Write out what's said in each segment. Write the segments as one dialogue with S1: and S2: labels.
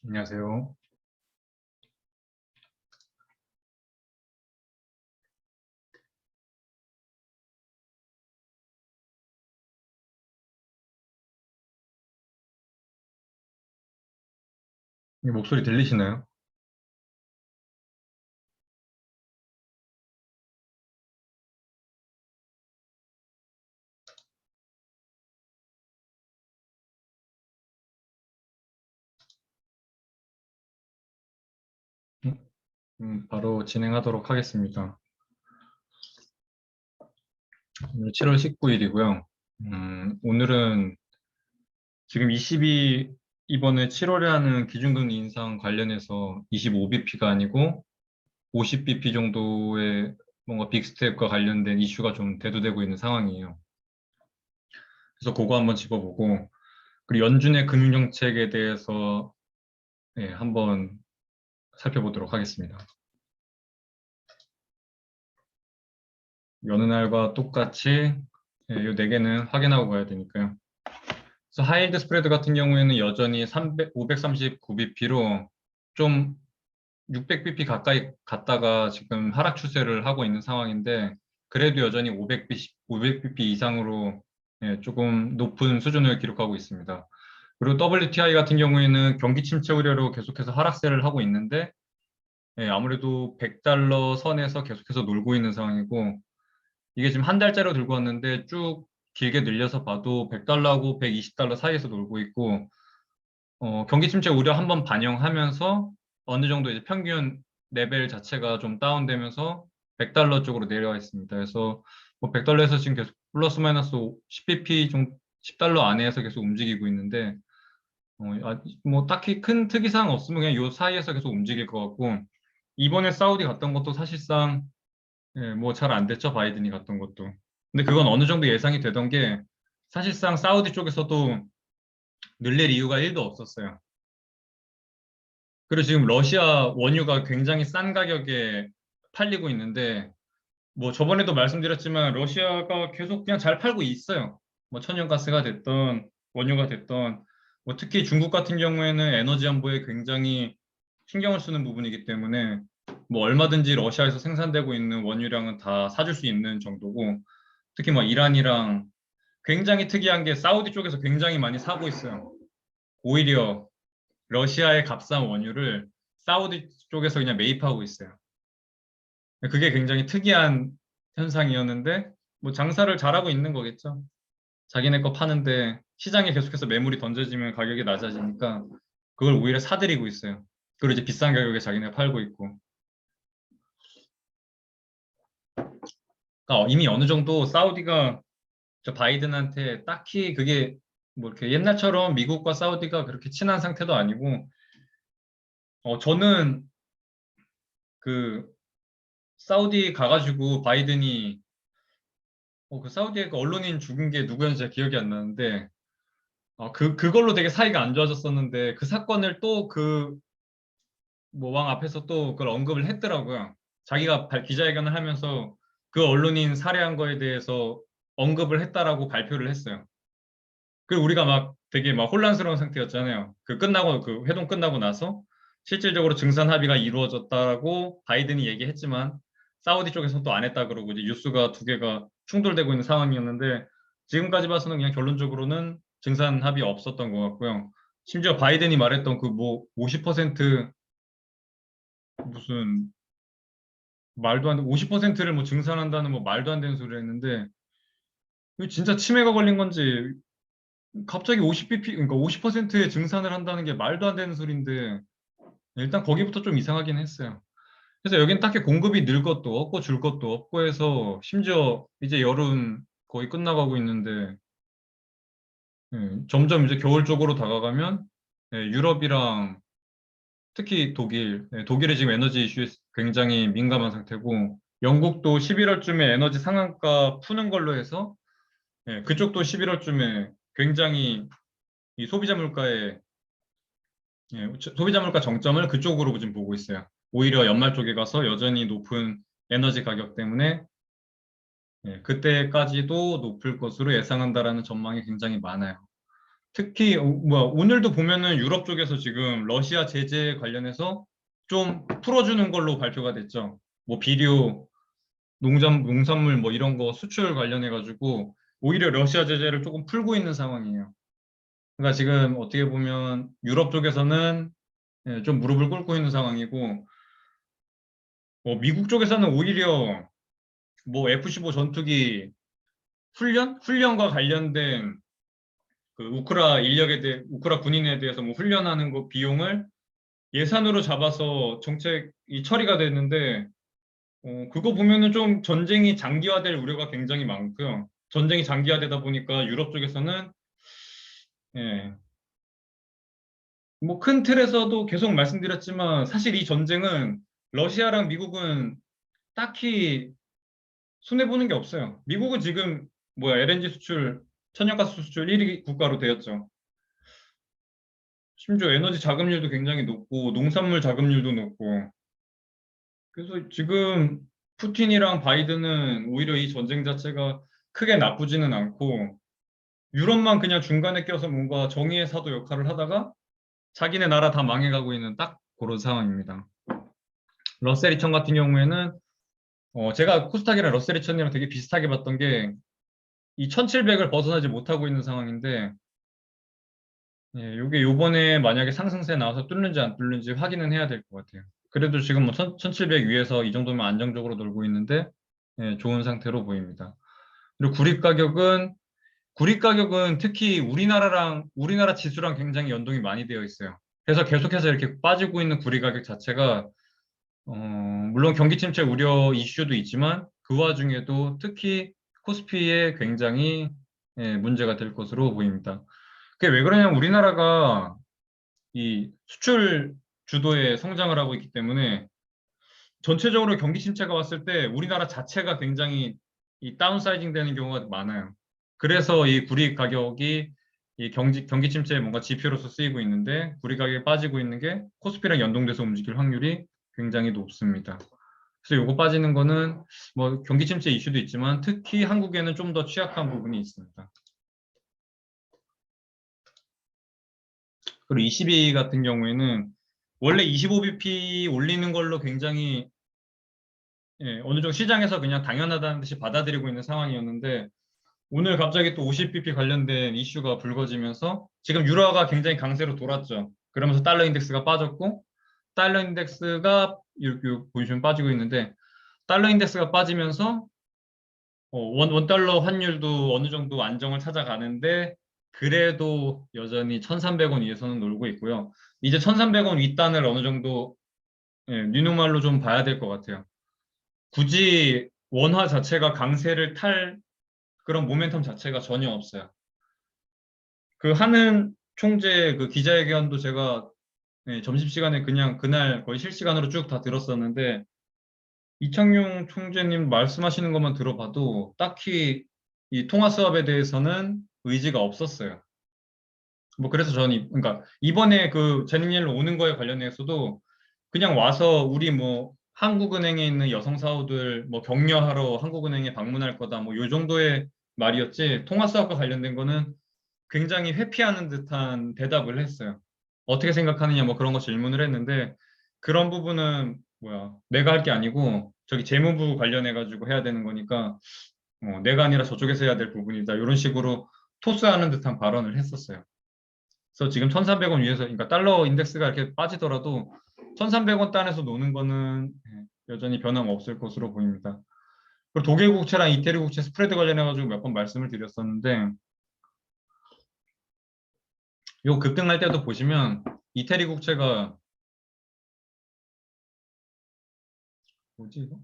S1: 안녕하세요. 목소리 들리시나요? 바로 진행하도록 하겠습니다. 오늘 7월 19일이고요. 오늘은 지금 이번에 7월에 하는 기준금리 인상 관련해서 25bp가 아니고 50bp 정도의 뭔가 빅스텝과 관련된 이슈가 좀 대두되고 있는 상황이에요. 그래서 그거 한번 짚어보고, 그리고 연준의 금융정책에 대해서 한번 살펴보도록 하겠습니다. 여느 날과 똑같이 이 네 개는 확인하고 가야 되니까요. 그래서 하이힐드 스프레드 같은 경우에는 여전히 539bp로 좀 600bp 가까이 갔다가 지금 하락 추세를 하고 있는 상황인데, 그래도 여전히 500bp 이상으로 조금 높은 수준을 기록하고 있습니다. 그리고 WTI 같은 경우에는 경기 침체 우려로 계속해서 하락세를 하고 있는데, 아무래도 100달러 선에서 계속해서 놀고 있는 상황이고, 이게 지금 한 달째로 들고 왔는데 쭉 길게 늘려서 봐도 100달러하고 120달러 사이에서 놀고 있고, 경기 침체 우려 한번 반영하면서 어느 정도 이제 평균 레벨 자체가 좀 다운되면서 100달러 쪽으로 내려와 있습니다. 그래서 뭐 100달러에서 지금 계속 플러스 마이너스 10bp 좀 10달러 안에서 계속 움직이고 있는데, 뭐 딱히 큰 특이사항 없으면 그냥 요 사이에서 계속 움직일 것 같고, 이번에 사우디 갔던 것도 사실상 뭐 잘 안 됐죠, 바이든이 갔던 것도. 근데 그건 어느 정도 예상이 되던 게, 사실상 사우디 쪽에서도 늘릴 이유가 1도 없었어요. 그리고 지금 러시아 원유가 굉장히 싼 가격에 팔리고 있는데, 뭐 저번에도 말씀드렸지만 러시아가 계속 그냥 잘 팔고 있어요. 뭐 천연가스가 됐던 원유가 됐던, 뭐 특히 중국 같은 경우에는 에너지 안보에 굉장히 신경을 쓰는 부분이기 때문에 뭐 얼마든지 러시아에서 생산되고 있는 원유량은 다 사줄 수 있는 정도고, 특히 뭐 이란이랑 굉장히 특이한 게 사우디 쪽에서 굉장히 많이 사고 있어요. 오히려 러시아의 값싼 원유를 사우디 쪽에서 그냥 매입하고 있어요. 그게 굉장히 특이한 현상이었는데, 뭐 장사를 잘하고 있는 거겠죠. 자기네 거 파는데 시장에 계속해서 매물이 던져지면 가격이 낮아지니까 그걸 오히려 사들이고 있어요. 그리고 이제 비싼 가격에 자기네가 팔고 있고. 그러니까 이미 어느 정도 사우디가 저 바이든한테 딱히 그게 뭐 이렇게 옛날처럼 미국과 사우디가 그렇게 친한 상태도 아니고, 저는 그 사우디 가가지고 바이든이 그 사우디의 그 언론인 죽은 게 누구였는지 잘 기억이 안 나는데, 그걸로 되게 사이가 안 좋아졌었는데 그 사건을 또 그 뭐 왕 앞에서 또 그걸 언급을 했더라고요. 자기가 기자회견을 하면서 그 언론인 살해한 거에 대해서 언급을 했다라고 발표를 했어요. 그리고 우리가 막 되게 막 혼란스러운 상태였잖아요. 그 끝나고 그 회동 끝나고 나서 실질적으로 증산 합의가 이루어졌다고 바이든이 얘기했지만 사우디 쪽에서는 또 안 했다 그러고 이제 뉴스가 두 개가 충돌되고 있는 상황이었는데, 지금까지 봐서는 그냥 결론적으로는 증산 합의 없었던 것 같고요. 심지어 바이든이 말했던 그 뭐 50% 무슨 말도 안 돼, 50%를 뭐 증산한다는 뭐 말도 안 되는 소리를 했는데, 이거 진짜 치매가 걸린 건지 갑자기 50bp, 그러니까 50%의 증산을 한다는 게 말도 안 되는 소리인데, 일단 거기부터 좀 이상하긴 했어요. 그래서 여긴 딱히 공급이 늘 것도 없고 줄 것도 없고 해서, 심지어 이제 여름 거의 끝나가고 있는데, 점점 이제 겨울 쪽으로 다가가면 유럽이랑 특히 독일이 지금 에너지 이슈에 굉장히 민감한 상태고, 영국도 11월쯤에 에너지 상한가 푸는 걸로 해서 그쪽도 11월쯤에 굉장히 이 소비자 물가 정점을 그쪽으로 지금 보고 있어요. 오히려 연말 쪽에 가서 여전히 높은 에너지 가격 때문에 그때까지도 높을 것으로 예상한다라는 전망이 굉장히 많아요. 특히 오늘도 보면은 유럽 쪽에서 지금 러시아 제재 관련해서 좀 풀어주는 걸로 발표가 됐죠. 뭐 비료, 농산물 뭐 이런 거 수출 관련해 가지고 오히려 러시아 제재를 조금 풀고 있는 상황이에요. 그러니까 지금 어떻게 보면 유럽 쪽에서는 좀 무릎을 꿇고 있는 상황이고 미국 쪽에서는 오히려 뭐 F-15 전투기 훈련과 관련된 그 우크라 군인에 대해서 뭐 훈련하는 거 비용을 예산으로 잡아서 정책이 처리가 됐는데, 그거 보면은 좀 전쟁이 장기화될 우려가 굉장히 많고요. 전쟁이 장기화되다 보니까 유럽 쪽에서는, 예, 뭐 큰 틀에서도 계속 말씀드렸지만 사실 이 전쟁은 러시아랑 미국은 딱히 손해보는 게 없어요. 미국은 지금 LNG 수출, 천연가스 수출 1위 국가로 되었죠. 심지어 에너지 자금률도 굉장히 높고 농산물 자금률도 높고 그래서 지금 푸틴이랑 바이든은 오히려 이 전쟁 자체가 크게 나쁘지는 않고 유럽만 그냥 중간에 껴서 뭔가 정의의 사도 역할을 하다가 자기네 나라 다 망해가고 있는 딱 그런 상황입니다. 러셀 2000 같은 경우에는 제가 코스닥이랑 러셀 2000이랑 되게 비슷하게 봤던 게 이 1700을 벗어나지 못하고 있는 상황인데 이게 요번에 만약에 상승세 나와서 뚫는지 안 뚫는지 확인은 해야 될 것 같아요. 그래도 지금 뭐 1700 위에서 이 정도면 안정적으로 놀고 있는데 좋은 상태로 보입니다. 그리고 구리 가격은 특히 우리나라 지수랑 굉장히 연동이 많이 되어 있어요. 그래서 계속해서 이렇게 빠지고 있는 구리 가격 자체가 물론 경기 침체 우려 이슈도 있지만 그 와중에도 특히 코스피에 굉장히 문제가 될 것으로 보입니다. 그게 왜 그러냐면 우리나라가 이 수출 주도의 성장을 하고 있기 때문에 전체적으로 경기 침체가 왔을 때 우리나라 자체가 굉장히 이 다운사이징 되는 경우가 많아요. 그래서 이 구리 가격이 이 경기 침체의 뭔가 지표로서 쓰이고 있는데 구리 가격이 빠지고 있는 게 코스피랑 연동돼서 움직일 확률이 굉장히 높습니다. 그래서 요거 빠지는 거는 뭐 경기 침체 이슈도 있지만 특히 한국에는 좀 더 취약한 부분이 있습니다. 그리고 22 같은 경우에는 원래 25bp 올리는 걸로 굉장히 어느 정도 시장에서 그냥 당연하다는 듯이 받아들이고 있는 상황이었는데 오늘 갑자기 또 50bp 관련된 이슈가 불거지면서 지금 유로화가 굉장히 강세로 돌았죠. 그러면서 달러 인덱스가 빠졌고 달러 인덱스가 이렇게 보시면 빠지고 있는데 달러 인덱스가 빠지면서 원 달러 환율도 어느 정도 안정을 찾아가는데 그래도 여전히 1,300원 위에서는 놀고 있고요. 이제 1,300원 윗단을 어느 정도 뉴노말로 좀 봐야 될 것 같아요. 굳이 원화 자체가 강세를 탈 그런 모멘텀 자체가 전혀 없어요. 그 하는 총재 그 기자회견도 제가 점심시간에 그냥 그날 거의 실시간으로 쭉 다 들었었는데 이창용 총재님 말씀하시는 것만 들어봐도 딱히 이 통화 수합에 대해서는 의지가 없었어요. 뭐 그래서 저는 그러니까 이번에 그 제니엘로 오는 거에 관련해서도 그냥 와서 우리 뭐 한국은행에 있는 여성 사우들 뭐 격려하러 한국은행에 방문할 거다 뭐 요 정도의 말이었지 통화 수합과 관련된 거는 굉장히 회피하는 듯한 대답을 했어요. 어떻게 생각하느냐 뭐 그런 거 질문을 했는데 그런 부분은 내가 할 게 아니고 저기 재무부 관련해 가지고 해야 되는 거니까 내가 아니라 저쪽에서 해야 될 부분이다 이런 식으로 토스하는 듯한 발언을 했었어요. 그래서 지금 1,300원 위에서 그러니까 달러 인덱스가 이렇게 빠지더라도 1,300원 단에서 노는 거는 여전히 변함없을 것으로 보입니다. 그리고 독일 국채랑 이태리 국채 스프레드 관련해 가지고 몇 번 말씀을 드렸었는데 요 급등할 때도 보시면 이태리 국채가 뭐지 이거?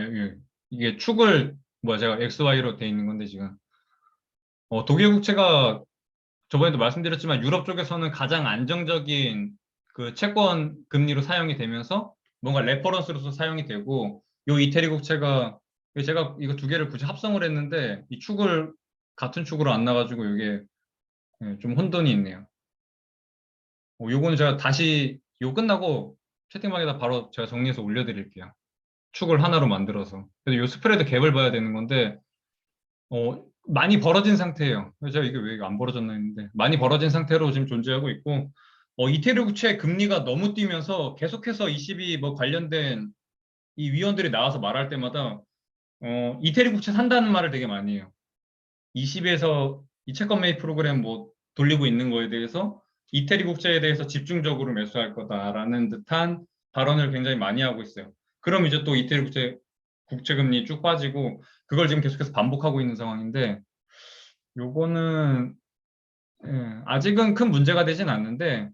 S1: 여기 이게 축을 제가 XY로 돼 있는 건데 지금 독일 국채가 저번에도 말씀드렸지만 유럽 쪽에서는 가장 안정적인 그 채권 금리로 사용이 되면서 뭔가 레퍼런스로서 사용이 되고 요 이태리 국채가 제가 이거 두 개를 굳이 합성을 했는데 이 축을 같은 축으로 안 나가지고 이게 좀 혼돈이 있네요. 요거는 제가 다시 요 끝나고 채팅방에다 바로 제가 정리해서 올려드릴게요. 축을 하나로 만들어서. 그래서 요 스프레드 갭을 봐야 되는 건데 많이 벌어진 상태예요. 제가 이게 왜 안 벌어졌나 했는데 많이 벌어진 상태로 지금 존재하고 있고 이태리 국채 금리가 너무 뛰면서 계속해서 ECB 뭐 관련된 이 위원들이 나와서 말할 때마다 이태리 국채 산다는 말을 되게 많이 해요. ECB에서 이 채권 매입 프로그램 뭐 돌리고 있는 거에 대해서 이태리 국채에 대해서 집중적으로 매수할 거다라는 듯한 발언을 굉장히 많이 하고 있어요. 그럼 이제 또 이태리 국채 금리 쭉 빠지고 그걸 지금 계속해서 반복하고 있는 상황인데 요거는 아직은 큰 문제가 되진 않는데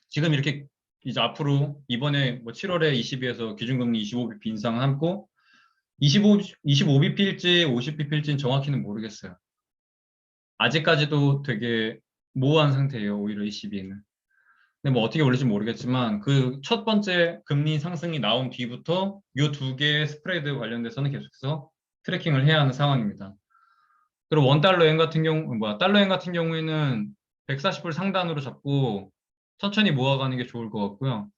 S1: 지금 이렇게 이제 앞으로 이번에 뭐 7월에 ECB에서 기준금리 25bp 인상하고 25bp일지 50bp일지는 정확히는 모르겠어요. 아직까지도 되게 모호한 상태예요. 오히려 ECB는. 근데 뭐 어떻게 올릴지 모르겠지만 그 첫 번째 금리 상승이 나온 뒤부터 이 두 개의 스프레드 관련돼서는 계속해서 트래킹을 해야 하는 상황입니다. 그리고 원달러엔 같은 경우, 달러엔 같은 경우에는 140불 상단으로 잡고 천천히 모아가는 게 좋을 것 같고요.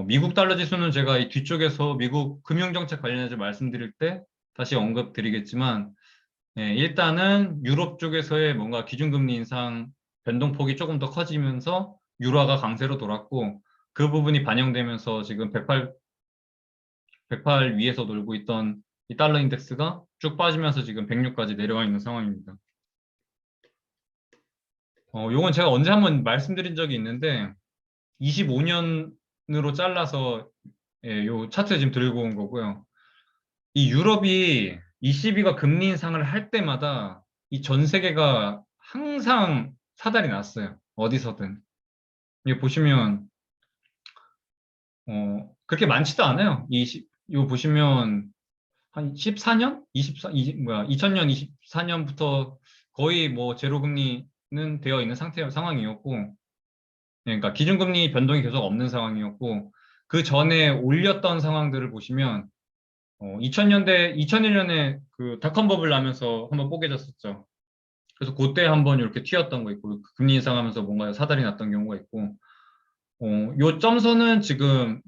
S1: 미국 달러 지수는 제가 이 뒤쪽에서 미국 금융정책 관련해서 말씀드릴 때 다시 언급드리겠지만, 일단은 유럽 쪽에서의 뭔가 기준금리 인상 변동폭이 조금 더 커지면서 유로화가 강세로 돌았고, 그 부분이 반영되면서 지금 108 위에서 놀고 있던 이 달러 인덱스가 쭉 빠지면서 지금 106까지 내려와 있는 상황입니다. 요건 제가 언제 한번 말씀드린 적이 있는데 25년으로 잘라서 요 차트 지금 들고 온 거고요. 이 유럽이 ECB가 금리 인상을 할 때마다 이 전 세계가 항상 사달이 났어요. 어디서든. 이거 보시면 그렇게 많지도 않아요. 이거 보시면 한 14년? 2000년, 24년부터 거의 뭐 제로 금리는 되어 있는 상황이었고 그러니까 기준금리 변동이 계속 없는 상황이었고 그 전에 올렸던 상황들을 보시면 2000년대 2001년에 그 닷컴 버블 나면서 한번 뽀개졌었죠. 그래서 그때 한번 이렇게 튀었던 거 있고 그 금리 인상하면서 뭔가 사달이 났던 경우가 있고 요 점선은 지금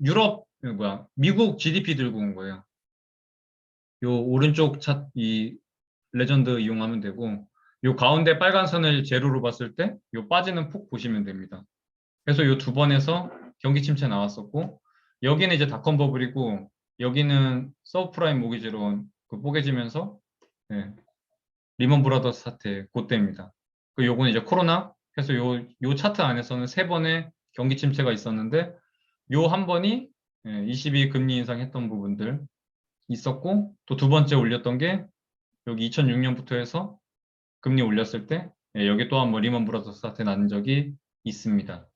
S1: 미국 GDP 들고 온 거예요. 요 오른쪽 이 레전드 이용하면 되고 요 가운데 빨간 선을 제로로 봤을 때 요 빠지는 폭 보시면 됩니다. 그래서 요 두 번에서 경기 침체 나왔었고 여기는 이제 닷컴 버블이고 여기는 서브프라임 모기지론 그 뽀개지면서 리먼 브라더스 사태 그때입니다. 그 요거는 이제 코로나 그래서 요 차트 안에서는 세 번의 경기 침체가 있었는데 요 한 번이 22 금리 인상했던 부분들 있었고 또 두 번째 올렸던 게 여기 2006년부터 해서 금리 올렸을 때 여기 또한 번 리먼 브라더스 사태 난 적이 있습니다.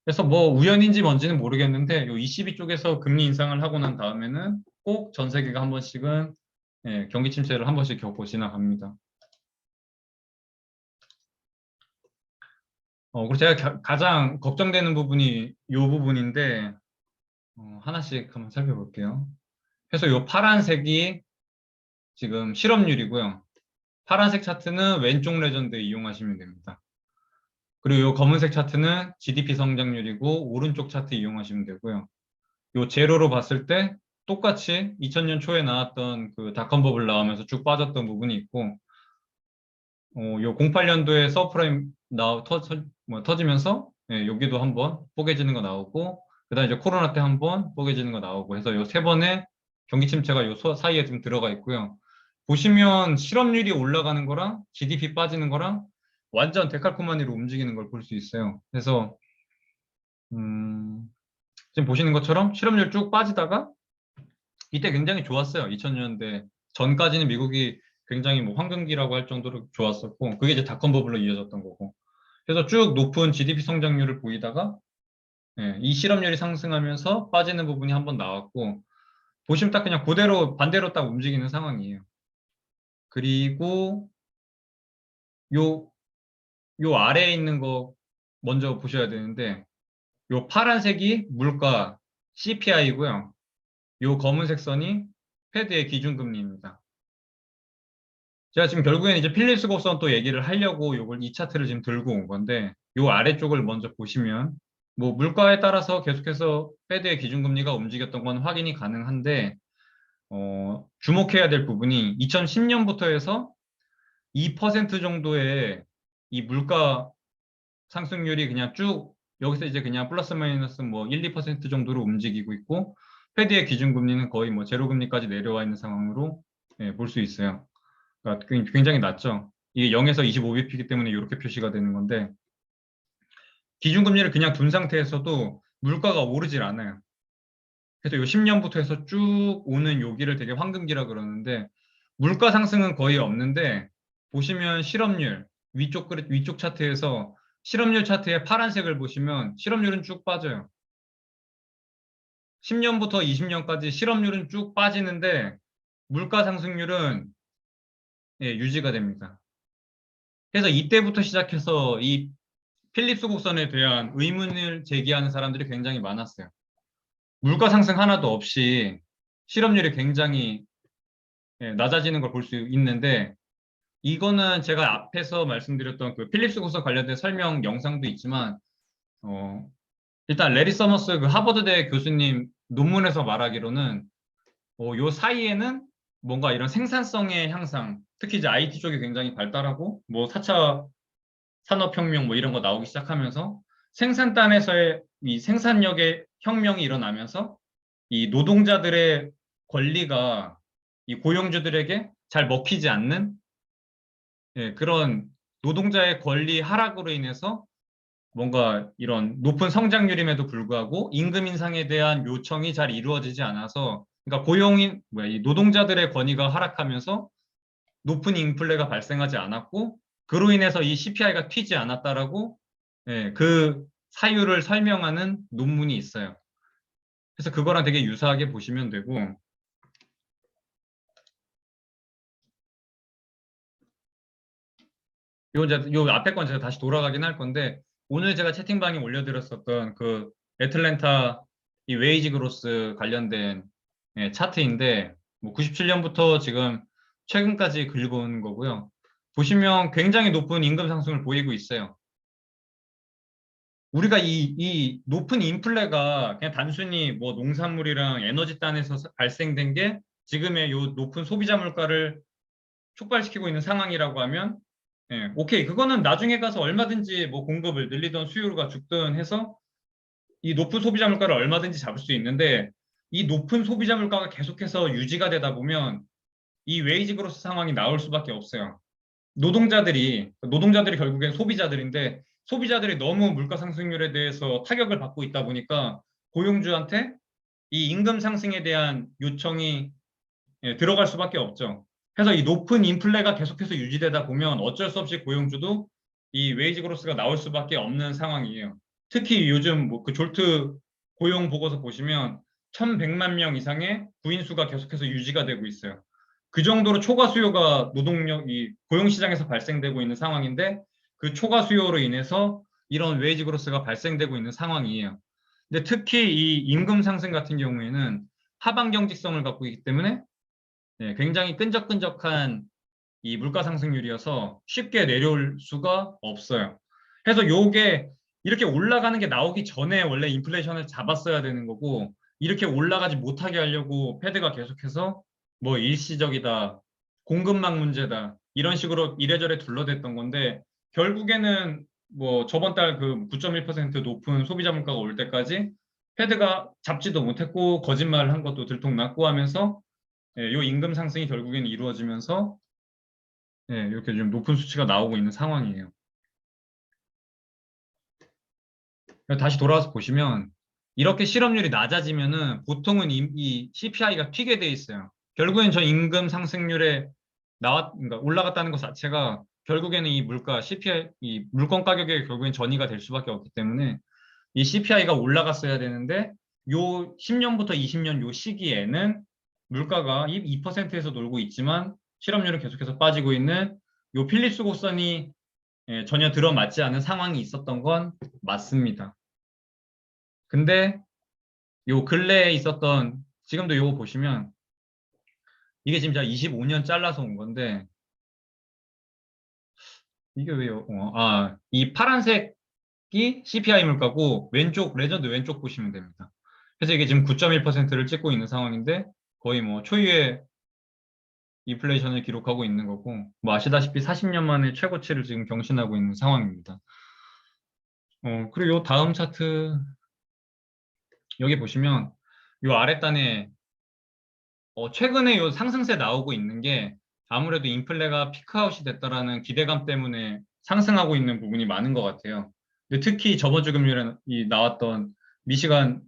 S1: 그래서 뭐 우연인지 뭔지는 모르겠는데 요 ECB 쪽에서 금리 인상을 하고 난 다음에는 꼭 전 세계가 한 번씩은 경기 침체를 한 번씩 겪고 지나갑니다. 그리고 제가 가장 걱정되는 부분이 이 부분인데 하나씩 한번 살펴볼게요. 그래서 이 파란색이 지금 실업률이고요. 파란색 차트는 왼쪽 레전드 이용하시면 됩니다. 그리고 이 검은색 차트는 GDP 성장률이고 오른쪽 차트 이용하시면 되고요. 요 제로로 봤을 때 똑같이 2000년 초에 나왔던 그 닷컴 버블 나오면서 쭉 빠졌던 부분이 있고 요 08년도에 서프라임 터지면서 여기도 한번 뽀개지는 거 나오고 그다음에 이제 코로나 때 한번 뽀개지는 거 나오고 해서 요 세 번의 경기 침체가 요 사이에 지금 들어가 있고요. 보시면 실업률이 올라가는 거랑 GDP 빠지는 거랑 완전 데칼코마니로 움직이는 걸 볼 수 있어요. 그래서 지금 보시는 것처럼 실업률 쭉 빠지다가 이때 굉장히 좋았어요. 2000년대 전까지는 미국이 굉장히 뭐 황금기라고 할 정도로 좋았었고 그게 이제 닷컴 버블로 이어졌던 거고 그래서 쭉 높은 GDP 성장률을 보이다가 이 실업률이 상승하면서 빠지는 부분이 한번 나왔고 보시면 딱 그냥 그대로 반대로 딱 움직이는 상황이에요. 그리고 요, 요 아래에 있는 거 먼저 보셔야 되는데 요 파란색이 물가 CPI고요. 요 검은색 선이 페드의 기준금리입니다. 제가 지금 결국엔 이제 필립스 곡선 또 얘기를 하려고 요걸 이 차트를 지금 들고 온 건데 요 아래쪽을 먼저 보시면 뭐 물가에 따라서 계속해서 페드의 기준금리가 움직였던 건 확인이 가능한데 주목해야 될 부분이 2010년부터 해서 2% 정도의 이 물가 상승률이 그냥 쭉 여기서 이제 그냥 플러스 마이너스 뭐 1, 2% 정도로 움직이고 있고 페드의 기준금리는 거의 뭐 제로금리까지 내려와 있는 상황으로 볼 수 있어요. 그러니까 굉장히 낮죠. 이게 0에서 25bp이기 때문에 이렇게 표시가 되는 건데 기준금리를 그냥 둔 상태에서도 물가가 오르질 않아요. 그래서 요 10년부터 해서 쭉 오는 요기를 되게 황금기라 그러는데 물가 상승은 거의 없는데 보시면 실업률 위쪽 차트에서 실업률 차트의 파란색을 보시면 실업률은 쭉 빠져요. 10년부터 20년까지 실업률은 쭉 빠지는데 물가 상승률은 유지가 됩니다. 그래서 이때부터 시작해서 이 필립스 곡선에 대한 의문을 제기하는 사람들이 굉장히 많았어요. 물가 상승 하나도 없이 실업률이 굉장히 낮아지는 걸 볼 수 있는데 이거는 제가 앞에서 말씀드렸던 그 필립스 곡선 관련된 설명 영상도 있지만 일단 레리 서머스 그 하버드대 교수님 논문에서 말하기로는 요 사이에는 뭔가 이런 생산성의 향상, 특히 이제 IT 쪽이 굉장히 발달하고 뭐 4차 산업혁명 뭐 이런 거 나오기 시작하면서 생산단에서의 이 생산력의 혁명이 일어나면서 이 노동자들의 권리가 이 고용주들에게 잘 먹히지 않는 그런 노동자의 권리 하락으로 인해서 뭔가 이런 높은 성장률임에도 불구하고 임금 인상에 대한 요청이 잘 이루어지지 않아서 그러니까 이 노동자들의 권위가 하락하면서 높은 인플레가 발생하지 않았고 그로 인해서 이 CPI가 튀지 않았다라고 그 사유를 설명하는 논문이 있어요. 그래서 그거랑 되게 유사하게 보시면 되고 요 앞에 건 제가 다시 돌아가긴 할 건데 오늘 제가 채팅방에 올려드렸었던 그 애틀랜타 이 웨이지 그로스 관련된 차트인데 뭐 97년부터 지금 최근까지 긁어온 거고요. 보시면 굉장히 높은 임금 상승을 보이고 있어요. 우리가 이 높은 인플레가 그냥 단순히 뭐 농산물이랑 에너지 단에서 발생된 게 지금의 요 높은 소비자 물가를 촉발시키고 있는 상황이라고 하면 오케이. 그거는 나중에 가서 얼마든지 뭐 공급을 늘리던 수요가 죽든 해서 이 높은 소비자 물가를 얼마든지 잡을 수 있는데 이 높은 소비자 물가가 계속해서 유지가 되다 보면 이 웨이지 그로스 상황이 나올 수밖에 없어요. 노동자들이 결국엔 소비자들인데 소비자들이 너무 물가 상승률에 대해서 타격을 받고 있다 보니까 고용주한테 이 임금 상승에 대한 요청이 들어갈 수밖에 없죠. 그래서 이 높은 인플레가 계속해서 유지되다 보면 어쩔 수 없이 고용주도 이 웨이지 그로스가 나올 수밖에 없는 상황이에요. 특히 요즘 뭐 그 졸트 고용 보고서 보시면 1,100만 명 이상의 구인 수가 계속해서 유지가 되고 있어요. 그 정도로 초과 수요가 이 고용 시장에서 발생되고 있는 상황인데 그 초과 수요로 인해서 이런 웨이지 그로스가 발생되고 있는 상황이에요. 근데 특히 이 임금 상승 같은 경우에는 하방 경직성을 갖고 있기 때문에 굉장히 끈적끈적한 이 물가 상승률이어서 쉽게 내려올 수가 없어요. 그래서 요게 이렇게 올라가는 게 나오기 전에 원래 인플레이션을 잡았어야 되는 거고 이렇게 올라가지 못하게 하려고 패드가 계속해서 뭐 일시적이다, 공급망 문제다 이런 식으로 이래저래 둘러댔던 건데 결국에는 뭐 저번 달 그 9.1% 높은 소비자 물가가 올 때까지 패드가 잡지도 못했고 거짓말을 한 것도 들통났고 하면서 요 임금 상승이 결국에는 이루어지면서 이렇게 좀 높은 수치가 나오고 있는 상황이에요. 다시 돌아와서 보시면 이렇게 실업률이 낮아지면은 보통은 이 CPI가 튀게 돼 있어요. 결국엔 저 임금 상승률에 그러니까 올라갔다는 것 자체가 결국에는 이 물가 CPI 이 물건 가격에 결국엔 전이가 될 수밖에 없기 때문에 이 CPI가 올라갔어야 되는데 요 10년부터 20년 요 시기에는 물가가 2%에서 놀고 있지만 실업률은 계속해서 빠지고 있는 요 필립스 곡선이 전혀 들어맞지 않은 상황이 있었던 건 맞습니다. 근데 요 근래에 있었던 지금도 요거 보시면 이게 지금 제가 25년 잘라서 온 건데 이게 왜요? 이 파란색이 CPI 물가고 왼쪽 레전드 왼쪽 보시면 됩니다. 그래서 이게 지금 9.1%를 찍고 있는 상황인데 거의 뭐 초유의 인플레이션을 기록하고 있는 거고, 뭐 아시다시피 40년 만에 최고치를 지금 경신하고 있는 상황입니다. 그리고 요 다음 차트 여기 보시면 요 아랫단에 최근에 요 상승세 나오고 있는 게 아무래도 인플레가 피크아웃이 됐다라는 기대감 때문에 상승하고 있는 부분이 많은 것 같아요. 근데 특히 저번 주 금요일에 나왔던 미시간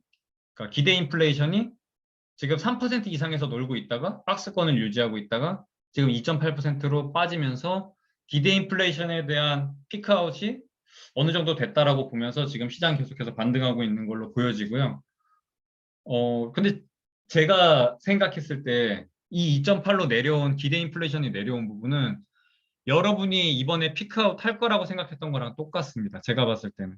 S1: 그러니까 기대 인플레이션이 지금 3% 이상에서 놀고 있다가 박스권을 유지하고 있다가 지금 2.8%로 빠지면서 기대 인플레이션에 대한 피크아웃이 어느 정도 됐다라고 보면서 지금 시장 계속해서 반등하고 있는 걸로 보여지고요. 근데 제가 생각했을 때 이 2.8로 내려온 기대 인플레이션이 내려온 부분은 여러분이 이번에 피크아웃 할 거라고 생각했던 거랑 똑같습니다. 제가 봤을 때는.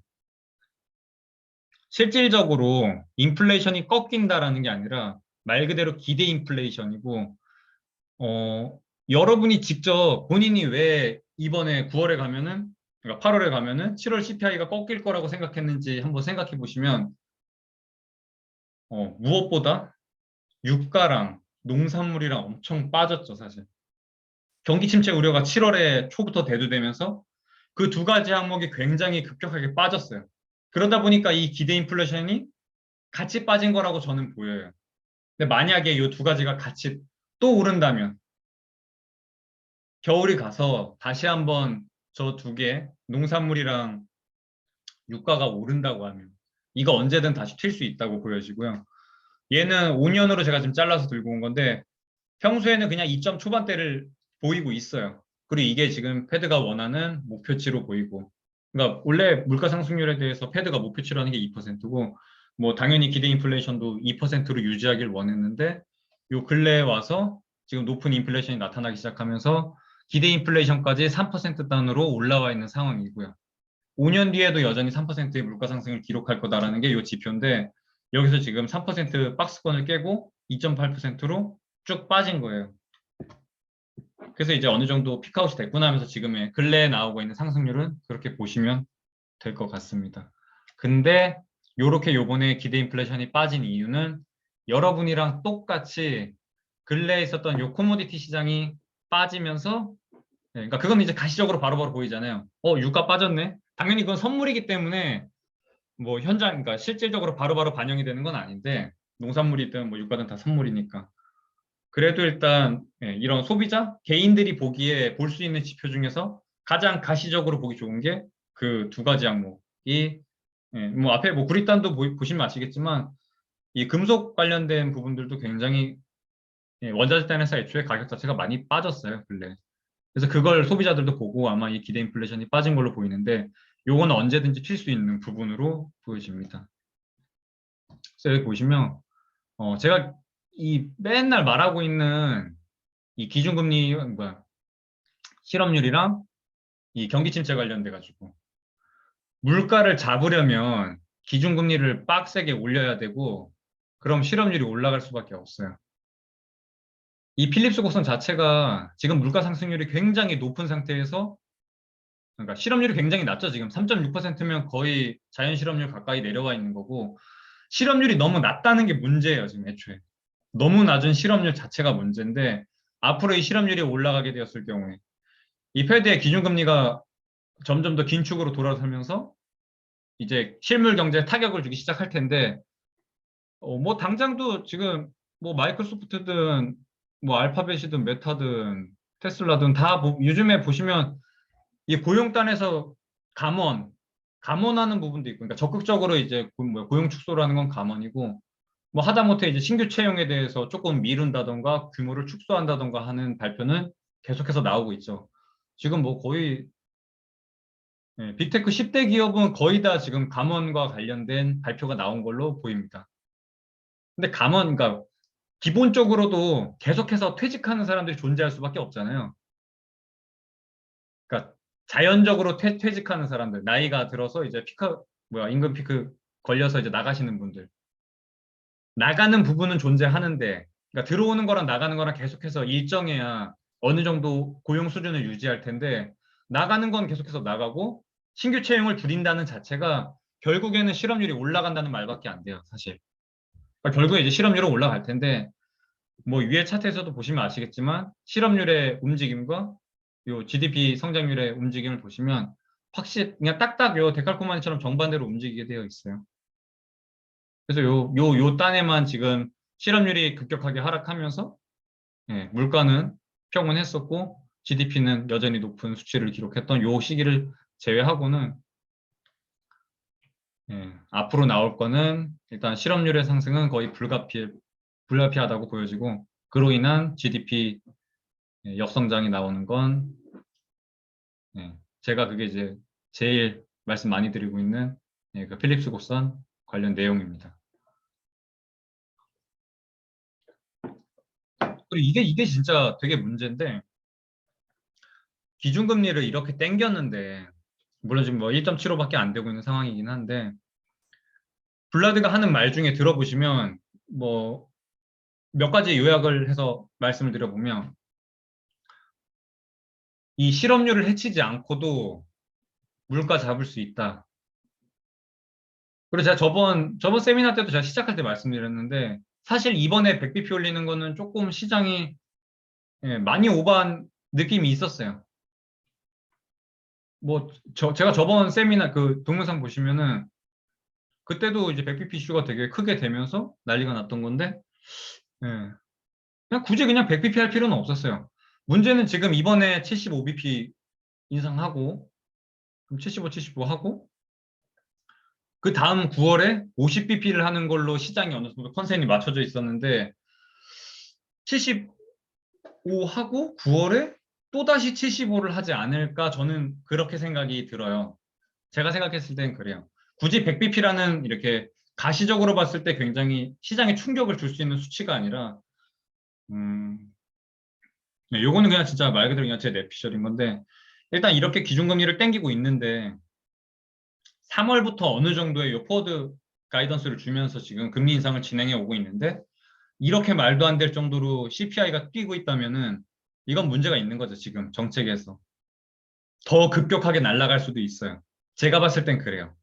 S1: 실질적으로 인플레이션이 꺾인다라는 게 아니라 말 그대로 기대 인플레이션이고, 어, 여러분이 직접 본인이 왜 이번에 9월에 가면은, 그러니까 8월에 가면은 7월 CPI가 꺾일 거라고 생각했는지 한번 생각해 보시면, 무엇보다 유가랑 농산물이랑 엄청 빠졌죠, 사실. 경기 침체 우려가 7월에 초부터 대두되면서 그 두 가지 항목이 굉장히 급격하게 빠졌어요. 그러다 보니까 이 기대 인플레이션이 같이 빠진 거라고 저는 보여요. 근데 만약에 이 두 가지가 같이 또 오른다면 겨울이 가서 다시 한번 저 두 개, 농산물이랑 유가가 오른다고 하면 이거 언제든 다시 튈 수 있다고 보여지고요. 얘는 5년으로 제가 지금 잘라서 들고 온 건데 평소에는 그냥 2점 초반대를 보이고 있어요. 그리고 이게 지금 패드가 원하는 목표치로 보이고. 그러니까 원래 물가 상승률에 대해서 패드가 목표치로 하는 게 2%고 뭐 당연히 기대 인플레이션도 2%로 유지하길 원했는데 요 근래에 와서 지금 높은 인플레이션이 나타나기 시작하면서 기대 인플레이션까지 3% 단으로 올라와 있는 상황이고요. 5년 뒤에도 여전히 3%의 물가 상승을 기록할 거다라는 게 이 지표인데 여기서 지금 3% 박스권을 깨고 2.8%로 쭉 빠진 거예요. 그래서 이제 어느 정도 피크아웃이 됐구나 하면서 지금의 근래에 나오고 있는 상승률은 그렇게 보시면 될 것 같습니다. 근데 요렇게 요번에 기대 인플레이션이 빠진 이유는 여러분이랑 똑같이 근래에 있었던 요 코모디티 시장이 빠지면서 그러니까 그건 이제 가시적으로 바로바로 보이잖아요. 유가 빠졌네. 당연히 그건 선물이기 때문에 뭐 현장 그러니까 실질적으로 바로바로 반영이 되는 건 아닌데 농산물이든 뭐 유가든 다 선물이니까. 그래도 일단 이런 소비자 개인들이 보기에 볼 수 있는 지표 중에서 가장 가시적으로 보기 좋은 게 그 두 가지 항목이 뭐 앞에 뭐 구리단도 보시면 아시겠지만 이 금속 관련된 부분들도 굉장히 원자재단에서 애초에 가격 자체가 많이 빠졌어요 근래. 그래서 그걸 소비자들도 보고 아마 이 기대 인플레이션이 빠진 걸로 보이는데 요거는 언제든지 튈 수 있는 부분으로 보여집니다. 그래서 여기 보시면 제가 이 맨날 말하고 있는 이 기준금리 뭐야 실업률이랑 이 경기 침체 관련돼 가지고 물가를 잡으려면 기준금리를 빡세게 올려야 되고 그럼 실업률이 올라갈 수밖에 없어요. 이 필립스 곡선 자체가 지금 물가 상승률이 굉장히 높은 상태에서 그러니까 실업률이 굉장히 낮죠. 지금 3.6%면 거의 자연 실업률 가까이 내려와 있는 거고 실업률이 너무 낮다는 게 문제예요. 지금 애초에. 너무 낮은 실업률 자체가 문제인데 앞으로 이 실업률이 올라가게 되었을 경우에 이 패드의 기준금리가 점점 더 긴축으로 돌아서면서 이제 실물 경제에 타격을 주기 시작할 텐데 뭐 당장도 지금 뭐 마이크로소프트든 뭐 알파벳이든 메타든 테슬라든 다 요즘에 보시면 이 고용단에서 감원하는 부분도 있고 그러니까 적극적으로 이제 고용 축소라는 건 감원이고 뭐 하다못해 이제 신규 채용에 대해서 조금 미룬다던가 규모를 축소한다던가 하는 발표는 계속해서 나오고 있죠. 지금 뭐 거의 빅테크 10대 기업은 거의 다 지금 감원과 관련된 발표가 나온 걸로 보입니다. 근데 그러니까 기본적으로도 계속해서 퇴직하는 사람들이 존재할 수밖에 없잖아요. 그러니까 자연적으로 퇴직하는 사람들, 나이가 들어서 이제 임금 피크 걸려서 이제 나가시는 분들. 나가는 부분은 존재하는데, 그러니까 들어오는 거랑 나가는 거랑 계속해서 일정해야 어느 정도 고용 수준을 유지할 텐데, 나가는 건 계속해서 나가고, 신규 채용을 줄인다는 자체가 결국에는 실업률이 올라간다는 말밖에 안 돼요, 사실. 그러니까 결국에 이제 실업률은 올라갈 텐데, 뭐 위에 차트에서도 보시면 아시겠지만 실업률의 움직임과 요 GDP 성장률의 움직임을 보시면 확실히 그냥 딱딱 요 데칼코마니처럼 정반대로 움직이게 되어 있어요. 그래서 요 단에만 지금 실업률이 급격하게 하락하면서 예, 물가는 평온했었고 GDP는 여전히 높은 수치를 기록했던 요 시기를 제외하고는 예, 앞으로 나올 거는 일단 실업률의 상승은 거의 불가피하다고 보여지고 그로 인한 GDP 역성장이 나오는 건 예, 제가 그게 이제 제일 말씀 많이 드리고 있는 그 필립스 곡선 관련 내용입니다. 그리고 이게 진짜 되게 문제인데 기준금리를 이렇게 땡겼는데 물론 지금 뭐 1.75밖에 안 되고 있는 상황이긴 한데 블라드가 하는 말 중에 들어보시면 뭐 몇 가지 요약을 해서 말씀을 드려보면 이 실업률을 해치지 않고도 물가 잡을 수 있다. 그리고 제가 저번 세미나 때도 제가 시작할 때 말씀드렸는데 사실 이번에 100bp 올리는 거는 조금 시장이 많이 오버한 느낌이 있었어요. 뭐 제가 저번 세미나 그 동영상 보시면은 그때도 이제 100bp 이슈가 되게 크게 되면서 난리가 났던 건데 예, 그냥 굳이 그냥 100bp 할 필요는 없었어요. 문제는 지금 이번에 75bp 인상하고 그럼 75, 75 하고 그 다음 9월에 50bp를 하는 걸로 시장이 어느 정도 컨센이 맞춰져 있었는데 75 하고 9월에 또다시 75를 하지 않을까 저는 그렇게 생각이 들어요. 제가 생각했을 땐 그래요. 굳이 100bp라는 이렇게 가시적으로 봤을 때 굉장히 시장에 충격을 줄 수 있는 수치가 아니라 음, 네, 요거는 그냥 진짜 말 그대로 그냥 제 뇌피셜인 건데 일단 이렇게 기준금리를 땡기고 있는데 3월부터 어느 정도의 요 포워드 가이던스를 주면서 지금 금리 인상을 진행해 오고 있는데 이렇게 말도 안 될 정도로 CPI가 뛰고 있다면은 이건 문제가 있는 거죠, 지금 정책에서. 더 급격하게 날아갈 수도 있어요. 제가 봤을 땐 그래요.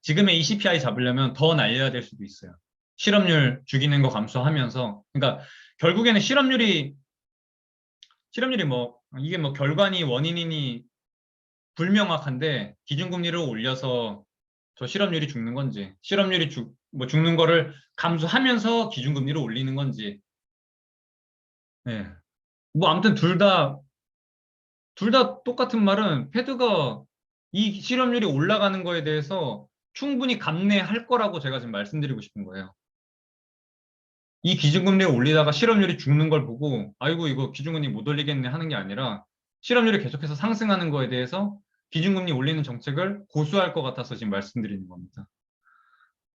S1: 지금의 이 CPI 잡으려면 더 날려야 될 수도 있어요. 실업률 죽이는 거 감소하면서. 그러니까 결국에는 실업률이 뭐, 이게 뭐 결과니 원인이니 불명확한데 기준금리를 올려서 저 실업률이 죽는 건지, 실업률이 뭐 죽는 거를 감수하면서 기준금리를 올리는 건지, 예. 뭐 아무튼 둘 다 똑같은 말은 패드가 이 실업률이 올라가는 거에 대해서 충분히 감내할 거라고 제가 지금 말씀드리고 싶은 거예요. 이 기준금리를 올리다가 실업률이 죽는 걸 보고 아이고 이거 기준금리 못 올리겠네 하는 게 아니라 실업률이 계속해서 상승하는 거에 대해서 기준금리 올리는 정책을 고수할 것 같아서 지금 말씀드리는 겁니다.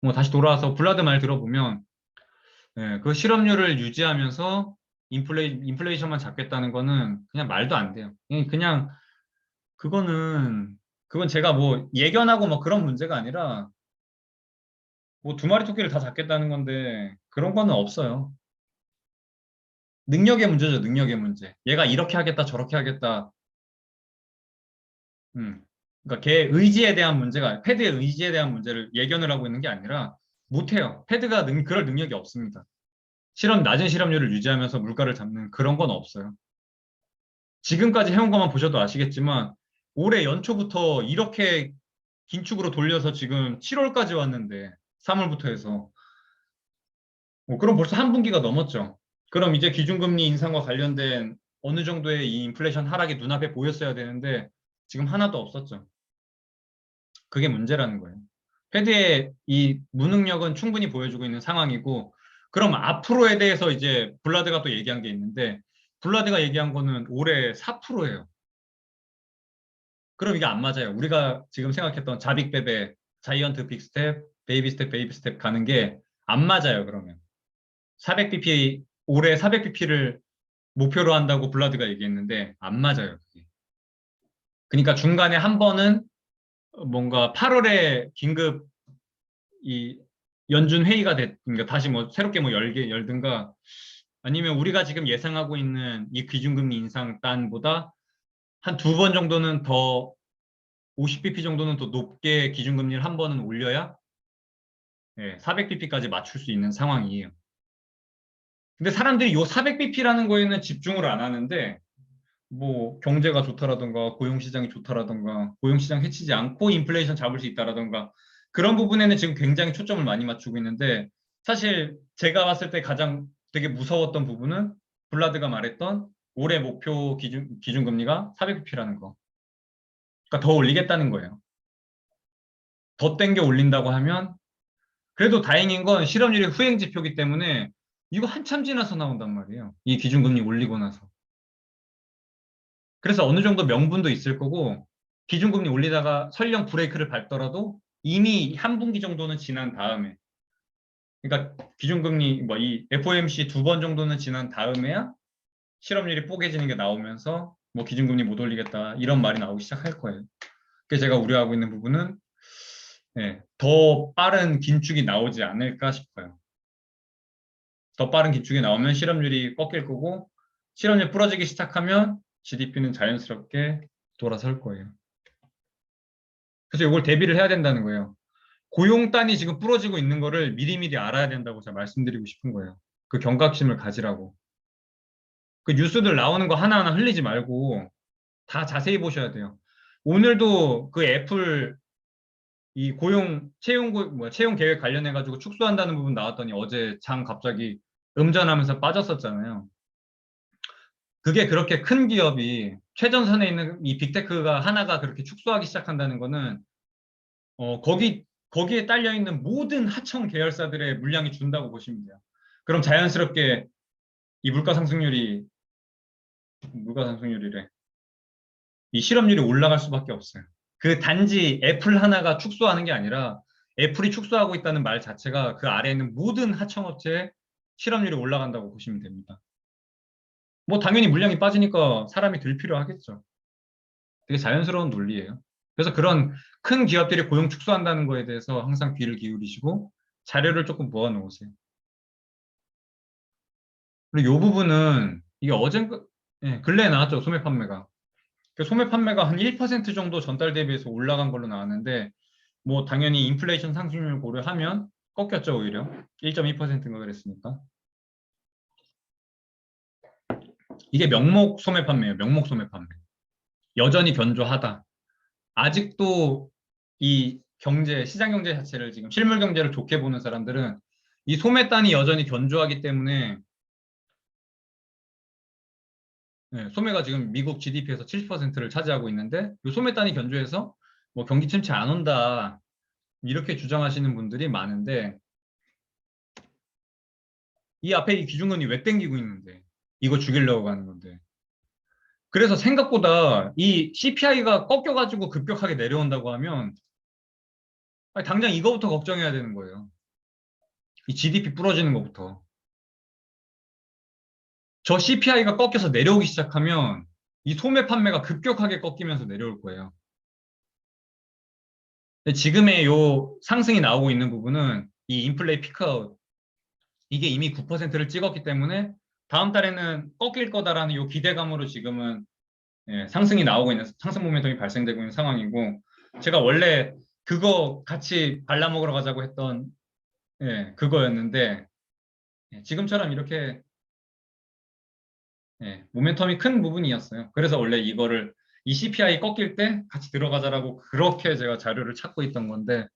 S1: 뭐 다시 돌아와서 블라드 말 들어보면 그 실업률을 유지하면서 인플레이션만 잡겠다는 거는 그냥 말도 안 돼요. 그냥 그건 제가 뭐 예견하고 뭐 그런 문제가 아니라 뭐 두 마리 토끼를 다 잡겠다는 건데 그런 거는 없어요. 능력의 문제죠, 능력의 문제. 얘가 이렇게 하겠다, 저렇게 하겠다. 음. 그러니까 걔 의지에 대한 문제가, 패드의 의지에 대한 문제를 예견을 하고 있는 게 아니라 못해요. 패드가 그럴 능력이 없습니다. 낮은 실업률을 유지하면서 물가를 잡는 그런 건 없어요. 지금까지 해온 것만 보셔도 아시겠지만 올해 연초부터 이렇게 긴축으로 돌려서 지금 7월까지 왔는데 3월부터 해서 그럼 벌써 한 분기가 넘었죠. 그럼 이제 기준금리 인상과 관련된 어느 정도의 이 인플레이션 하락이 눈앞에 보였어야 되는데 지금 하나도 없었죠. 그게 문제라는 거예요. 패드의 이 무능력은 충분히 보여주고 있는 상황이고 그럼 앞으로에 대해서 이제 블라드가 또 얘기한 게 있는데 블라드가 얘기한 거는 올해 4%예요. 그럼 이게 안 맞아요. 우리가 지금 생각했던 자빅베베, 자이언트 빅스텝, 베이비 스텝, 베이비 스텝 가는 게 안 맞아요, 그러면. 400bp, 올해 400bp를 목표로 한다고 블라드가 얘기했는데 안 맞아요, 그게. 그러니까 중간에 한 번은 뭔가 8월에 긴급 이 연준 회의가 그러니까 다시 뭐 새롭게 뭐 열든가 아니면 우리가 지금 예상하고 있는 이 기준금리 인상 단보다 한 두 번 정도는 더 50bp 정도는 더 높게 기준금리를 한 번은 올려야 400bp까지 맞출 수 있는 상황이에요. 근데 사람들이 요 400bp라는 거에는 집중을 안 하는데 뭐 경제가 좋다라던가 고용시장이 좋다라던가 고용시장 해치지 않고 인플레이션 잡을 수 있다라던가 그런 부분에는 지금 굉장히 초점을 많이 맞추고 있는데 사실 제가 봤을 때 가장 되게 무서웠던 부분은 블라드가 말했던 올해 목표 기준금리가 400bp라는 거. 그러니까 더 올리겠다는 거예요. 더 땡겨 올린다고 하면 그래도 다행인 건 실업률이 후행 지표이기 때문에 이거 한참 지나서 나온단 말이에요. 이 기준금리 올리고 나서. 그래서 어느 정도 명분도 있을 거고 기준금리 올리다가 설령 브레이크를 밟더라도 이미 한 분기 정도는 지난 다음에 그러니까 기준금리 뭐 이 FOMC 2번 정도는 지난 다음에야 실업률이 뽀개지는 게 나오면서 뭐 기준금리 못 올리겠다 이런 말이 나오기 시작할 거예요. 그래서 제가 우려하고 있는 부분은 더 빠른 긴축이 나오지 않을까 싶어요. 더 빠른 긴축이 나오면 실업률이 꺾일 거고 실업률 부러지기 시작하면 GDP는 자연스럽게 돌아설 거예요. 그래서 이걸 대비를 해야 된다는 거예요. 고용단이 지금 부러지고 있는 거를 미리미리 알아야 된다고 제가 말씀드리고 싶은 거예요. 그 경각심을 가지라고. 그 뉴스들 나오는 거 하나하나 흘리지 말고 다 자세히 보셔야 돼요. 오늘도 그 애플 이 채용 계획 관련해 가지고 축소한다는 부분 나왔더니 어제 장 갑자기 음전하면서 빠졌었잖아요. 그게 그렇게 큰 기업이 최전선에 있는 이 빅테크가 하나가 그렇게 축소하기 시작한다는 거는 거기에 딸려 있는 모든 하청 계열사들의 물량이 준다고 보시면 돼요. 그럼 자연스럽게 이 물가 상승률이래. 이 실업률이 올라갈 수밖에 없어요. 그 단지 애플 하나가 축소하는 게 아니라 애플이 축소하고 있다는 말 자체가 그 아래에 있는 모든 하청업체의 실업률이 올라간다고 보시면 됩니다. 뭐 당연히 물량이 빠지니까 사람이 들 필요하겠죠. 되게 자연스러운 논리예요. 그래서 그런 큰 기업들이 고용 축소한다는 거에 대해서 항상 귀를 기울이시고 자료를 조금 모아 놓으세요. 그리고 이 부분은 이게 근래에 나왔죠. 소매 판매가. 그 소매 판매가 한 1% 정도 전달 대비해서 올라간 걸로 나왔는데 뭐 당연히 인플레이션 상승률 고려하면 꺾였죠, 오히려. 1.2%인가 그랬으니까. 이게 명목 소매 판매예요. 명목 소매 판매. 여전히 견조하다. 아직도 이 시장 경제 자체를 지금 실물 경제를 좋게 보는 사람들은 이 소매단이 여전히 견조하기 때문에 소매가 지금 미국 GDP에서 70%를 차지하고 있는데 이 소매단이 견조해서 뭐 경기 침체 안 온다 이렇게 주장하시는 분들이 많은데 이 앞에 이 기준금리 왜 땡기고 있는데 이거 죽이려고 하는 건데 그래서 생각보다 이 CPI가 꺾여가지고 급격하게 내려온다고 하면 아니, 당장 이거부터 걱정해야 되는 거예요. 이 GDP 부러지는 것부터. 저 CPI가 꺾여서 내려오기 시작하면 이 소매 판매가 급격하게 꺾이면서 내려올 거예요. 근데 지금의 요 상승이 나오고 있는 부분은 이 인플레이 피크아웃 이게 이미 9%를 찍었기 때문에 다음 달에는 꺾일 거다라는 요 기대감으로 지금은 상승이 나오고 있는 상승 모멘텀이 발생되고 있는 상황이고 제가 원래 그거 같이 발라먹으러 가자고 했던 그거였는데 지금처럼 이렇게 모멘텀이 큰 부분이었어요. 그래서 원래 이 CPI 꺾일 때 같이 들어가자라고 그렇게 제가 자료를 찾고 있던 건데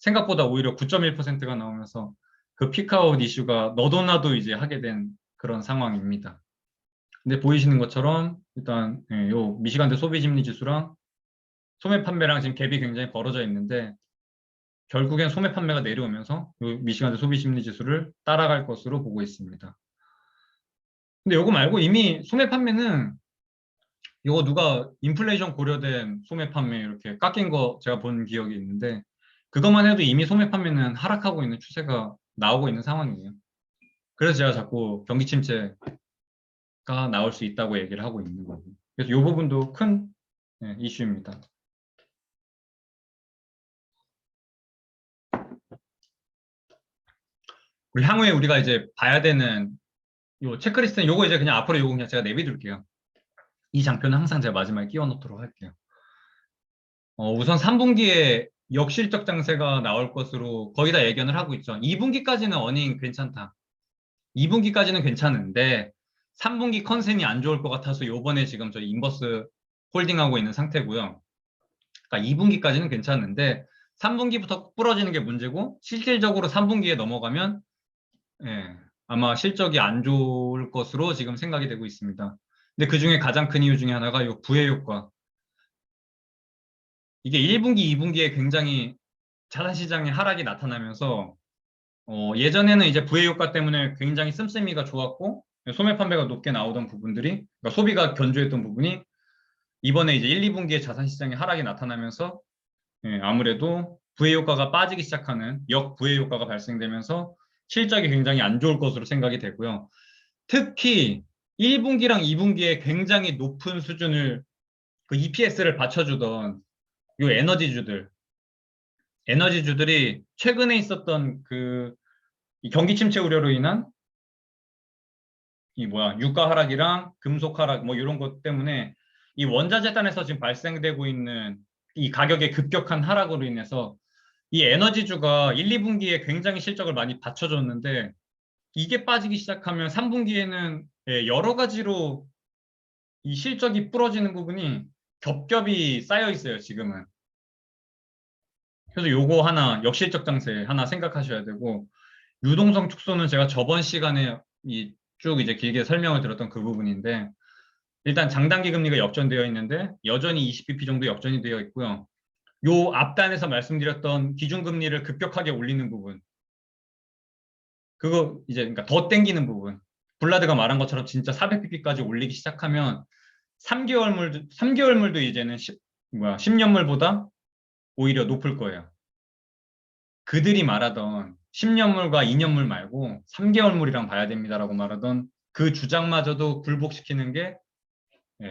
S1: 생각보다 오히려 9.1%가 나오면서 그 피크아웃 이슈가 너도 나도 이제 하게 된 그런 상황입니다. 근데 보이시는 것처럼 일단 요 미시간대 소비심리 지수랑 소매 판매랑 지금 갭이 굉장히 벌어져 있는데 결국엔 소매 판매가 내려오면서 요 미시간대 소비심리 지수를 따라갈 것으로 보고 있습니다. 근데 요거 말고 이미 소매 판매는 이거 누가 인플레이션 고려된 소매 판매 이렇게 깎인 거 제가 본 기억이 있는데 그것만 해도 이미 소매 판매는 하락하고 있는 추세가 나오고 있는 상황이에요. 그래서 제가 자꾸 경기 침체가 나올 수 있다고 얘기를 하고 있는 거고. 그래서 이 부분도 큰 이슈입니다. 우리 향후에 우리가 이제 봐야 되는 요 체크리스트는 요거 이제 그냥 앞으로 요거 그냥 제가 내비둘게요. 이 장표는 항상 제가 마지막에 끼워 넣도록 할게요. 우선 3분기에 역실적 장세가 나올 것으로 거의 다 예견을 하고 있죠. 2분기까지는 어닝 괜찮다. 2분기까지는 괜찮은데 3분기 컨센이 안 좋을 것 같아서 요번에 지금 저희 인버스 홀딩하고 있는 상태고요. 그러니까 2분기까지는 괜찮은데 3분기부터 부러지는 게 문제고 실질적으로 3분기에 넘어가면 예, 아마 실적이 안 좋을 것으로 지금 생각이 되고 있습니다. 근데 그 중에 가장 큰 이유 중에 하나가 이 부의 효과. 이게 1분기, 2분기에 굉장히 자산시장의 하락이 나타나면서 예전에는 이제 부의 효과 때문에 굉장히 씀씀이가 좋았고 소매 판매가 높게 나오던 부분들이 그러니까 소비가 견조했던 부분이 이번에 이제 1, 2분기에 자산시장의 하락이 나타나면서 예, 아무래도 부의 효과가 빠지기 시작하는 역부의 효과가 발생되면서 실적이 굉장히 안 좋을 것으로 생각이 되고요. 특히 1분기랑 2분기에 굉장히 높은 수준을 그 EPS를 받쳐주던 요 에너지주들이 최근에 있었던 이 경기 침체 우려로 인한 유가 하락이랑 금속 하락 뭐 이런 것 때문에 이 원자재단에서 지금 발생되고 있는 이 가격의 급격한 하락으로 인해서 이 에너지주가 1, 2분기에 굉장히 실적을 많이 받쳐줬는데 이게 빠지기 시작하면 3분기에는 여러 가지로 이 실적이 부러지는 부분이 겹겹이 쌓여 있어요, 지금은. 그래서 요거 하나, 역실적 장세 하나 생각하셔야 되고, 유동성 축소는 제가 저번 시간에 쭉 이제 길게 설명을 드렸던 그 부분인데, 일단 장단기 금리가 역전되어 있는데, 여전히 20bp 정도 역전이 되어 있고요. 요 앞단에서 말씀드렸던 기준금리를 급격하게 올리는 부분, 그거 이제 그러니까 더 땡기는 부분. 블라드가 말한 것처럼 진짜 400bp까지 올리기 시작하면 3개월물도 이제는 10년물보다 오히려 높을 거예요. 그들이 말하던 10년물과 2년물 말고 3개월물이랑 봐야 됩니다라고 말하던 그 주장마저도 굴복시키는 게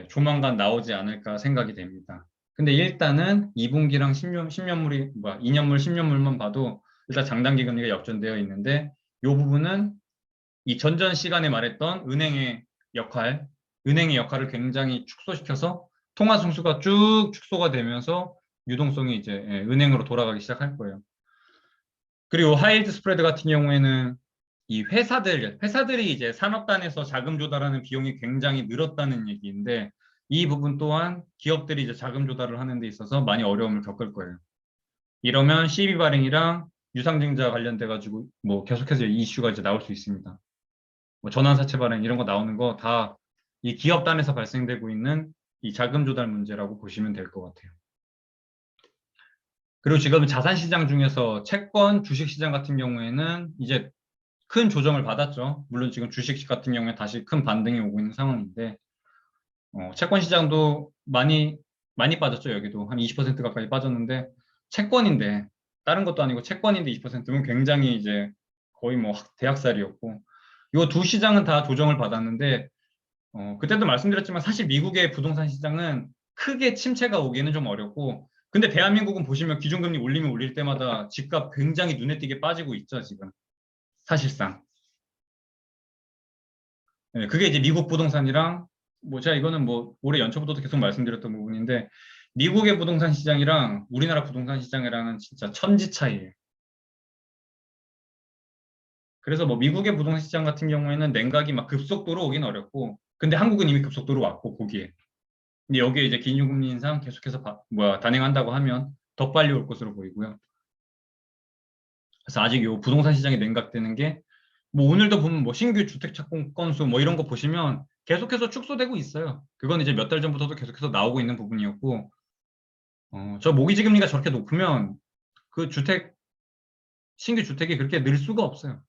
S1: 조만간 나오지 않을까 생각이 됩니다. 근데 일단은 2분기랑 2년물, 10년물만 봐도 일단 장단기 금리가 역전되어 있는데 이 부분은 이 전전 시간에 말했던 은행의 역할을 굉장히 축소시켜서 통화 승수가 쭉 축소가 되면서 유동성이 이제 은행으로 돌아가기 시작할 거예요. 그리고 하이힐드 스프레드 같은 경우에는 이 회사들이 이제 산업단에서 자금 조달하는 비용이 굉장히 늘었다는 얘기인데 이 부분 또한 기업들이 이제 자금 조달을 하는 데 있어서 많이 어려움을 겪을 거예요. 이러면 CB 발행이랑 유상증자 관련돼 가지고 뭐 계속해서 이슈가 이제 나올 수 있습니다. 뭐 전환사채 발행 이런 거 나오는 거 다 이 기업단에서 발생되고 있는 이 자금 조달 문제라고 보시면 될 것 같아요. 그리고 지금 자산시장 중에서 채권, 주식시장 같은 경우에는 이제 큰 조정을 받았죠. 물론 지금 주식 같은 경우에 다시 큰 반등이 오고 있는 상황인데 채권 시장도 많이 빠졌죠. 여기도 한 20% 가까이 빠졌는데 채권인데 다른 것도 아니고 채권인데 20%면 굉장히 이제 거의 뭐 대학살이었고 이 두 시장은 다 조정을 받았는데 그때도 말씀드렸지만 사실 미국의 부동산 시장은 크게 침체가 오기는 좀 어렵고 근데 대한민국은 보시면 기준금리 올리면 올릴 때마다 집값 굉장히 눈에 띄게 빠지고 있죠, 지금. 사실상. 네, 그게 이제 미국 부동산이랑 뭐 제가 이거는 뭐 올해 연초부터도 계속 말씀드렸던 부분인데 미국의 부동산 시장이랑 우리나라 부동산 시장이랑은 진짜 천지 차이예요. 그래서 뭐 미국의 부동산 시장 같은 경우에는 냉각이 막 급속도로 오긴 어렵고 근데 한국은 이미 급속도로 왔고 거기에 근데 여기에 이제 기준금리 인상 계속해서 단행한다고 하면 더 빨리 올 것으로 보이고요. 그래서 아직 요 부동산 시장이 냉각되는 게 뭐 오늘도 보면 뭐 신규 주택 착공 건수 뭐 이런 거 보시면 계속해서 축소되고 있어요. 그건 이제 몇 달 전부터도 계속해서 나오고 있는 부분이었고 저 모기지 금리가 저렇게 높으면 그 신규 주택이 그렇게 늘 수가 없어요.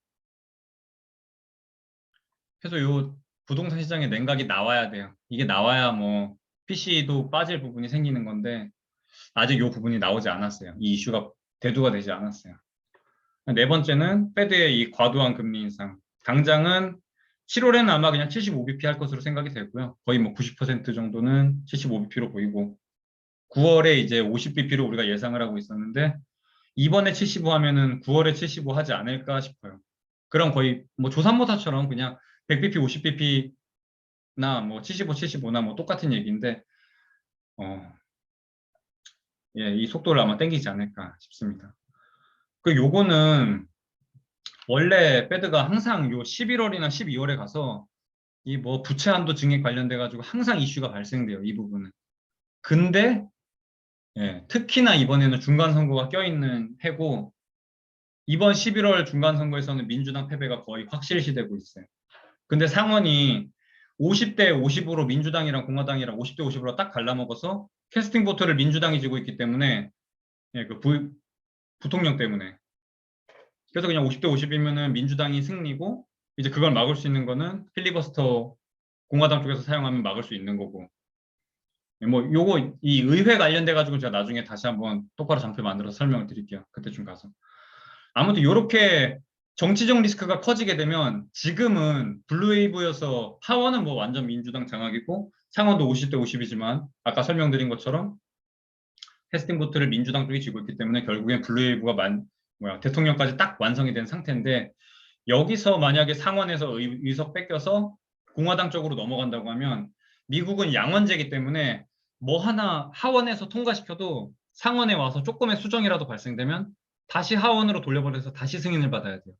S1: 그래서 요 부동산 시장의 냉각이 나와야 돼요. 이게 나와야 뭐 PC도 빠질 부분이 생기는 건데 아직 요 부분이 나오지 않았어요. 이 이슈가 대두가 되지 않았어요. 네 번째는 페드의 이 과도한 금리 인상. 당장은 7월에는 아마 그냥 75bp 할 것으로 생각이 되고요. 거의 뭐 90% 정도는 75bp로 보이고 9월에 이제 50bp로 우리가 예상을 하고 있었는데 이번에 75 하면은 9월에 75 하지 않을까 싶어요. 그럼 거의 뭐 조삼모사처럼 그냥 100bp, 50bp나 뭐 75, 75나 뭐 똑같은 얘기인데 어, 예, 이 속도를 아마 땡기지 않을까 싶습니다. 그 요거는 원래 페드가 항상 요 11월이나 12월에 가서 이 뭐 부채 한도 증액 관련돼 가지고 항상 이슈가 발생돼요. 이 부분은. 근데 예, 특히나 이번에는 중간 선거가 껴있는 해고 이번 11월 중간 선거에서는 민주당 패배가 거의 확실시되고 있어요. 근데 상원이 50대 50으로 민주당이랑 공화당이랑 50대 50으로 딱 갈라먹어서 캐스팅 보트를 민주당이 지고 있기 때문에 예, 그 부통령 때문에 그래서 그냥 50대 50이면은 민주당이 승리고 이제 그걸 막을 수 있는 거는 필리버스터 공화당 쪽에서 사용하면 막을 수 있는 거고 예, 뭐 요거 이 의회 관련돼 가지고 제가 나중에 다시 한번 똑바로 장표 만들어서 설명을 드릴게요. 그때쯤 가서. 아무튼 이렇게 정치적 리스크가 커지게 되면 지금은 블루웨이브여서 하원은 뭐 완전 민주당 장악이고 상원도 50대 50이지만 아까 설명드린 것처럼 캐스팅 보트를 민주당 쪽이 쥐고 있기 때문에 결국엔 블루웨이브가 대통령까지 딱 완성이 된 상태인데 여기서 만약에 상원에서 의석 뺏겨서 공화당 쪽으로 넘어간다고 하면 미국은 양원제이기 때문에 뭐 하나 하원에서 통과시켜도 상원에 와서 조금의 수정이라도 발생되면 다시 하원으로 돌려버려서 다시 승인을 받아야 돼요.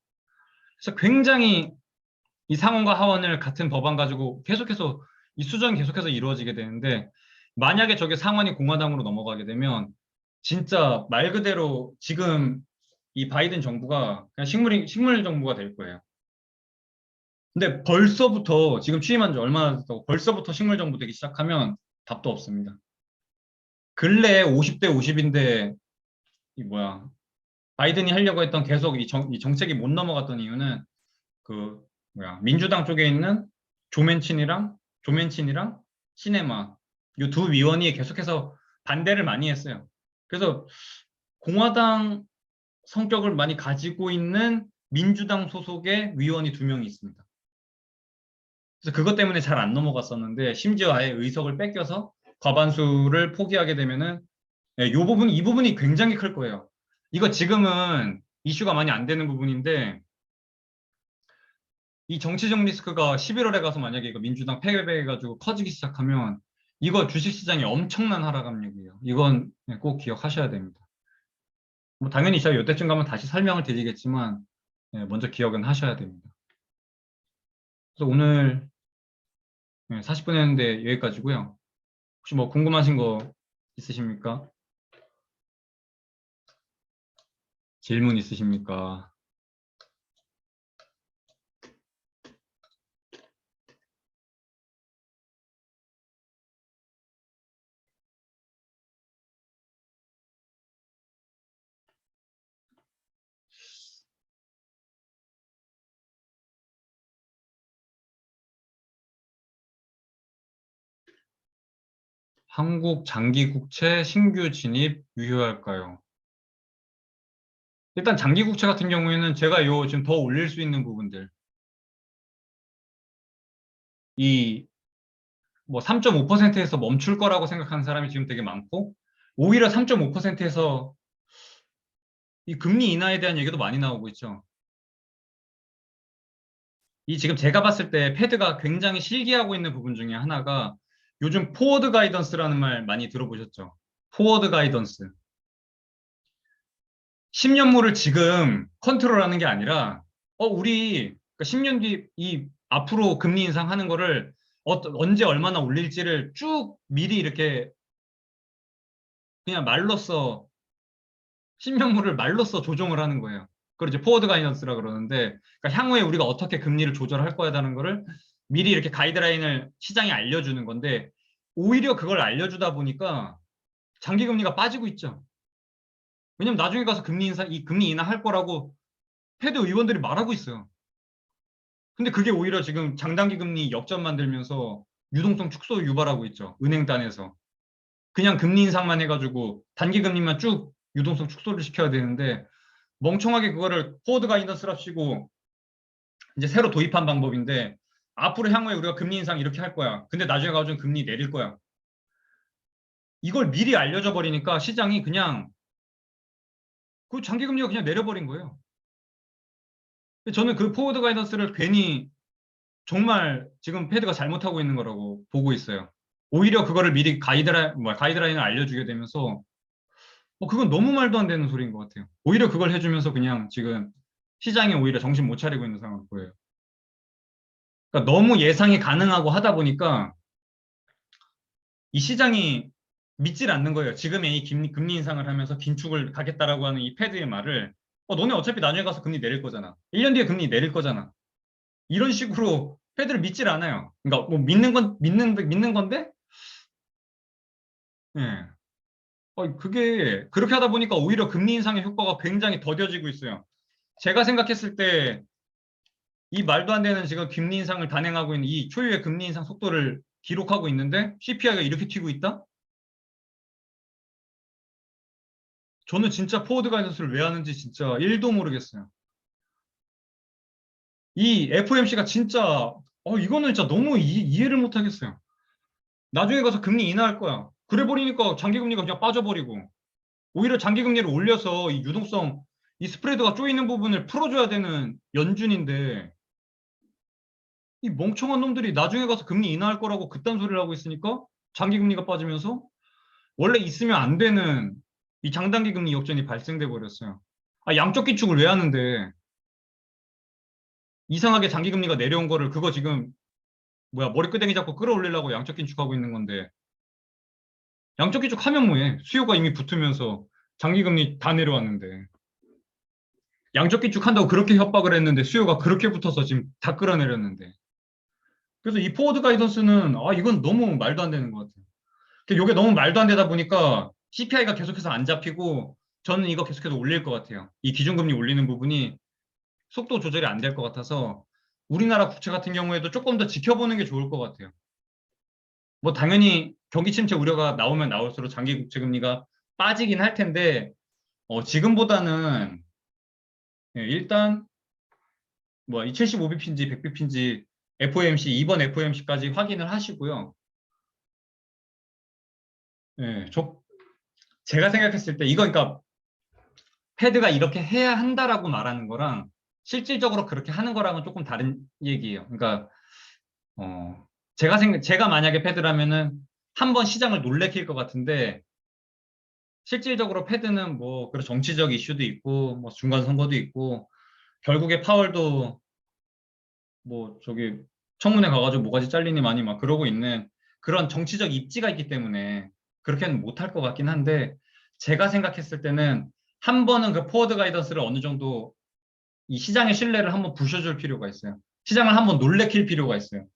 S1: 그래서 굉장히 이 상원과 하원을 같은 법안 가지고 계속해서 이 수정이 계속해서 이루어지게 되는데 만약에 저게 상원이 공화당으로 넘어가게 되면 진짜 말 그대로 지금 이 바이든 정부가 그냥 식물 정부가 될 거예요. 근데 벌써부터 지금 취임한 지 얼마나 됐다고 벌써부터 식물 정부 되기 시작하면 답도 없습니다. 근래 50대 50인데 이 바이든이 하려고 했던 계속 이 정책이 못 넘어갔던 이유는 그 민주당 쪽에 있는 조맨친이랑 시네마 이 두 위원이 계속해서 반대를 많이 했어요. 그래서 공화당 성격을 많이 가지고 있는 민주당 소속의 위원이 2명이 있습니다. 그래서 그것 때문에 잘 안 넘어갔었는데 심지어 아예 의석을 뺏겨서 과반수를 포기하게 되면은 예, 이 부분이 굉장히 클 거예요. 이거 지금은 이슈가 많이 안 되는 부분인데 이 정치적 리스크가 11월에 가서 만약에 이거 민주당 패배해가지고 커지기 시작하면 이거 주식시장이 엄청난 하락 압력이에요. 이건 꼭 기억하셔야 됩니다. 뭐 당연히 제가 이때쯤 가면 다시 설명을 드리겠지만 먼저 기억은 하셔야 됩니다. 그래서 오늘 40분 했는데 여기까지고요. 혹시 뭐 궁금하신 거 있으십니까? 질문 있으십니까? 한국 장기 국채 신규 진입 유효할까요? 일단 장기 국채 같은 경우에는 제가 요 지금 더 올릴 수 있는 부분들 이 뭐 3.5%에서 멈출 거라고 생각하는 사람이 지금 되게 많고 오히려 3.5%에서 이 금리 인하에 대한 얘기도 많이 나오고 있죠. 이 지금 제가 봤을 때 패드가 굉장히 실기하고 있는 부분 중에 하나가 요즘 포워드 가이던스라는 말 많이 들어보셨죠? 포워드 가이던스. 10년물을 지금 컨트롤하는 게 아니라 우리 10년 뒤 이 앞으로 금리 인상하는 거를 언제 얼마나 올릴지를 쭉 미리 이렇게 그냥 말로써 신명물을 말로써 조정을 하는 거예요. 그걸 이제 포워드 가이던스라 그러는데 그러니까 향후에 우리가 어떻게 금리를 조절할 거야라는 거를 미리 이렇게 가이드라인을 시장에 알려주는 건데 오히려 그걸 알려주다 보니까 장기 금리가 빠지고 있죠. 왜냐면 나중에 가서 금리 인하 할 거라고 패드 의원들이 말하고 있어요. 근데 그게 오히려 지금 장단기 금리 역전 만들면서 유동성 축소 유발하고 있죠. 은행단에서. 그냥 금리 인상만 해가지고 단기 금리만 쭉 유동성 축소를 시켜야 되는데 멍청하게 그거를 포워드 가이던스랍시고 이제 새로 도입한 방법인데 앞으로 향후에 우리가 금리 인상 이렇게 할 거야. 근데 나중에 가서 금리 내릴 거야. 이걸 미리 알려줘 버리니까 시장이 그냥 그 장기 금리가 그냥 내려버린 거예요. 저는 그 포워드 가이던스를 괜히 정말 지금 패드가 잘못하고 있는 거라고 보고 있어요. 오히려 그거를 미리 가이드라인을 알려주게 되면서 그건 너무 말도 안 되는 소리인 것 같아요. 오히려 그걸 해주면서 그냥 지금 시장이 오히려 정신 못 차리고 있는 상황 보여요. 그러니까 너무 예상이 가능하고 하다 보니까 이 시장이 믿질 않는 거예요. 지금의 이 금리 인상을 하면서 긴축을 가겠다라고 하는 이 패드의 말을 너네 어차피 나중에 가서 금리 내릴 거잖아. 1년 뒤에 금리 내릴 거잖아. 이런 식으로 패드를 믿질 않아요. 그러니까 뭐 믿는 건데 예. 그게 그렇게 하다 보니까 오히려 금리 인상의 효과가 굉장히 더뎌지고 있어요. 제가 생각했을 때 이 말도 안 되는 지금 금리 인상을 단행하고 있는 이 초유의 금리 인상 속도를 기록하고 있는데 CPI가 이렇게 튀고 있다? 저는 진짜 포워드 가이던스를 왜 하는지 진짜 1도 모르겠어요. 이 FOMC가 진짜 이거는 진짜 너무 이해를 못 하겠어요. 나중에 가서 금리 인하할 거야. 그래 버리니까 장기금리가 그냥 빠져버리고 오히려 장기금리를 올려서 이 유동성, 이 스프레드가 쪼이는 부분을 풀어줘야 되는 연준인데 이 멍청한 놈들이 나중에 가서 금리 인하할 거라고 그딴 소리를 하고 있으니까 장기금리가 빠지면서 원래 있으면 안 되는 이 장단기 금리 역전이 발생돼 버렸어요. 양적 기축을 왜 하는데 이상하게 장기금리가 내려온 거를 그거 지금 머리끄댕이 잡고 끌어올리려고 양적 긴축하고 있는 건데 양적 긴축하면 뭐해? 수요가 이미 붙으면서 장기금리 다 내려왔는데 양적 긴축한다고 그렇게 협박을 했는데 수요가 그렇게 붙어서 지금 다 끌어내렸는데 그래서 이 포워드 가이던스는 이건 너무 말도 안 되는 것 같아요. 이게 너무 말도 안 되다 보니까 CPI가 계속해서 안 잡히고 저는 이거 계속해서 올릴 것 같아요. 이 기준금리 올리는 부분이 속도 조절이 안 될 것 같아서 우리나라 국채 같은 경우에도 조금 더 지켜보는 게 좋을 것 같아요. 뭐 당연히 경기 침체 우려가 나오면 나올수록 장기 국채 금리가 빠지긴 할 텐데 지금보다는 일단 이 75bp인지 100bp인지 FOMC 이번 FOMC까지 확인을 하시고요. 예, 제가 생각했을 때 이거 그러니까 패드가 이렇게 해야 한다라고 말하는 거랑 실질적으로 그렇게 하는 거랑은 조금 다른 얘기예요. 그러니까 제가 만약에 패드라면은 한번 시장을 놀래킬 것 같은데 실질적으로 패드는 그런 정치적 이슈도 있고 중간 선거도 있고 결국에 파월도 저기 청문회 가가지고 뭐가지 잘리니 많이 막 그러고 있는 그런 정치적 입지가 있기 때문에 그렇게는 못할 것 같긴 한데 제가 생각했을 때는 한 번은 그 포워드 가이던스를 어느 정도 이 시장의 신뢰를 한번 부셔줄 필요가 있어요. 시장을 한번 놀래킬 필요가 있어요.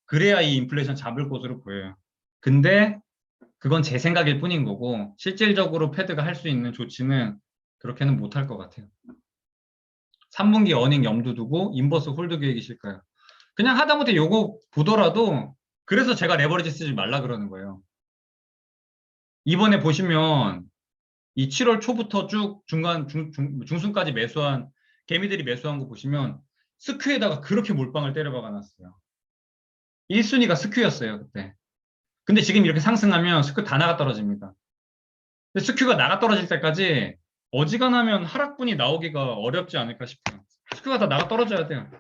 S1: 그래야 이 인플레이션 잡을 것으로 보여요. 근데 그건 제 생각일 뿐인 거고 실질적으로 패드가 할 수 있는 조치는 그렇게는 못할 것 같아요. 3분기 어닝 염두 두고 인버스 홀드 계획이실까요? 그냥 하다못해 요거 보더라도 그래서 제가 레버리지 쓰지 말라 그러는 거예요. 이번에 보시면 이 7월 초부터 쭉 중순까지 매수한 개미들이 매수한 거 보시면 스큐에다가 그렇게 몰빵을 때려박아 놨어요. 1순위가 스큐였어요, 그때. 근데 지금 이렇게 상승하면 스큐 다 나가 떨어집니다. 근데 스큐가 나가 떨어질 때까지 어지간하면 하락분이 나오기가 어렵지 않을까 싶어요. 스큐가 다 나가 떨어져야 돼요.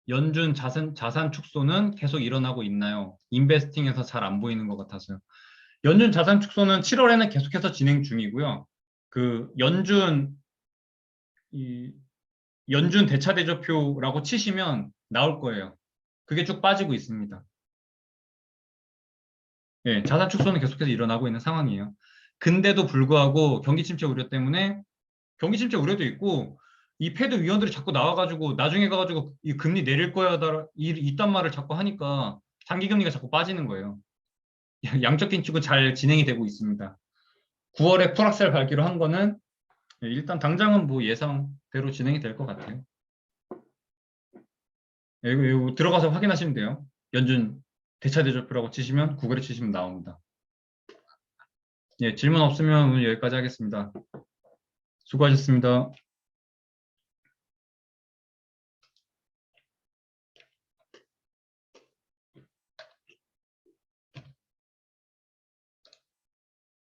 S1: 연준 자산 축소는 계속 일어나고 있나요? 인베스팅에서 잘 안 보이는 것 같아서요. 연준 자산 축소는 7월에는 계속해서 진행 중이고요. 그 이 연준 대차대조표라고 치시면 나올 거예요. 그게 쭉 빠지고 있습니다. 예, 자산 축소는 계속해서 일어나고 있는 상황이에요. 근데도 불구하고 경기 침체 우려 때문에 경기 침체 우려도 있고 이 패드 위원들이 자꾸 나와가지고 나중에 가가지고 이 금리 내릴 거야 이딴 말을 자꾸 하니까 장기 금리가 자꾸 빠지는 거예요. 양적 긴축은 잘 진행이 되고 있습니다. 9월에 풀악셀 밟기로 한 거는 일단 당장은 예상대로 진행이 될 것 같아요. 이거 들어가서 확인하시면 돼요. 연준 대차대조표라고 치시면 구글에 치시면 나옵니다. 예, 질문 없으면 오늘 여기까지 하겠습니다. 수고하셨습니다.